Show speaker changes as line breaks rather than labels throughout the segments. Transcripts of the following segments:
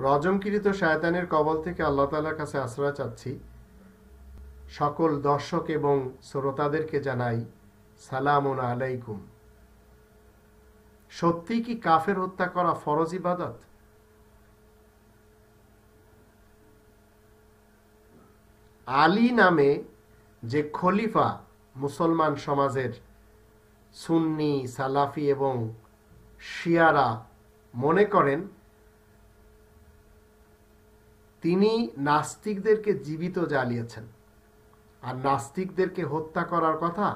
রজমকৃত শয়তানের কবল থেকে আল্লাহ তাআলার কাছে আশ্রয় চাচ্ছি। সকল দর্শক এবং শ্রোতাদেরকে জানাই সালামুন আলাইকুম। সত্যি কি কাফের হত্যা করা ফরজ ইবাদত? আলী নামে যে খলিফা মুসলমান সমাজের সুন্নি, সালাফি এবং শিয়ারা মনে করেন তিনি নাস্তিকদেরকে জীবিত জ্বালিয়েছেন, আর নাস্তিকদেরকে হত্যা করার কথা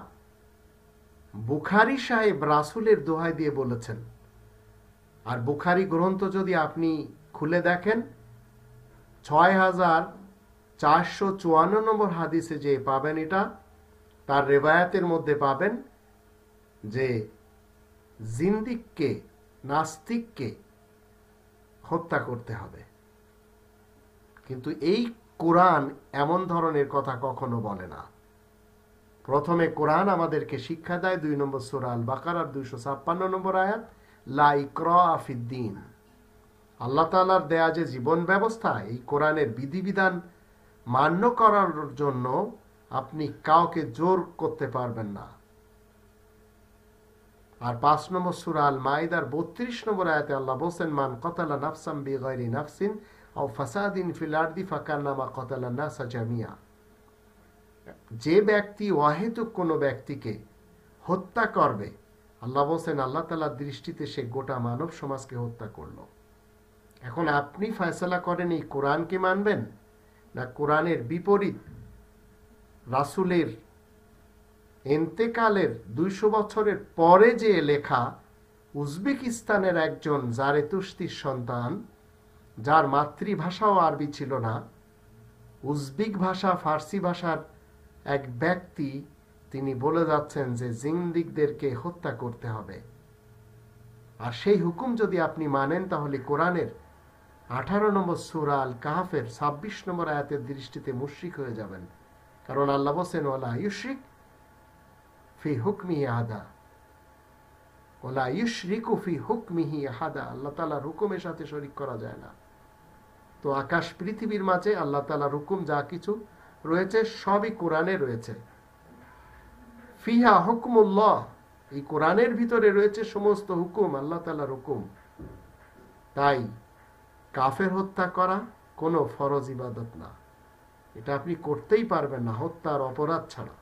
বুখারী সাহেব রাসূলের দোহাই দিয়ে বলেছেন। আর বুখারী গ্রন্থ যদি আপনি খুলে দেখেন ৬,৪৫৪ নম্বর হাদিসে যে পাবেন, এটা তার রেবায়াতের মধ্যে পাবেন যে জিন্দিককে, নাস্তিককে হত্যা করতে হবে। কিন্তু এই কোরআন এমন ধরনের কথা কখনো বলে না। প্রথমে কোরআন আমাদেরকে শিক্ষা দেয় ২ নম্বর সূরা আল বাকারার ২৫৬ নম্বর আয়াত, লা ইকরাহা ফিদ্দীন। আল্লাহ তাআলার দেয়া যে জীবন ব্যবস্থা, এই কোরআনের বিধিবিধান মান্য করার জন্য আপনি কাউকে জোর করতে পারবেন না। আর ৫ নম্বর সূরা আল মাইদার ৩২ নম্বর আয়াতে আল্লাহ বলেন, মান কাতালা নাফসান বিগাইরি নাফসিন আও ফাসাদিন ফিল আরদি ফাকান্নামা কাতালান নাসা জামিয়া। যে ব্যক্তি অহেতুক কোনো ব্যক্তিকে হত্যা করবে, আল্লাহ বলেন আল্লাহ তাআলার দৃষ্টিতে সে গোটা মানব সমাজকে হত্যা করলো। এখন আপনি ফয়সালা করেন এই কোরআনকে মানবেন না কোরআনের বিপরীত রাসূলের ইন্তেকালের ২০০ বছরের পরে যে লেখা উজবেকিস্তানের একজন জারেতুস্তির সন্তান, যার মাতৃভাষাও আরবি ছিল না, উজবেক ভাষা ফার্সি ভাষার এক ব্যক্তি, তিনি বলে যাচ্ছেন যে জিন্দিকদেরকে হত্যা করতে হবে। আর সেই হুকুম যদি আপনি মানেন তাহলে কোরআনের ১৮ নম্বর সূরা আল কাহফের ২৬ নম্বর আয়াতের দৃষ্টিতে মুশরিক হয়ে যাবেন। কারণ আল্লাহ বলেন ওয়ালা ইউশরিক ফি হুকমিহি আহাদা, ওয়ালা ইউশরিকু ফি হুকমিহি আহাদা। আল্লাহ তাআলার হুকুমের সাথে শরীক করা যায় না। তো আকাশ পৃথিবীর মাঝে আল্লাহ তাআলার হুকুম যা কিছু রয়েছে সবই কোরআনে রয়েছে। ফিহা হুকমুল্লাহ, এই কোরআনের ভিতরে রয়েছে সমস্ত হুকুম, আল্লাহ তাআলার হুকুম। তাই কাফের হত্যা করা কোনো ফরজ ইবাদত না, এটা আপনি করতেই পারবেন না হত্যার অপরাধ ছাড়া।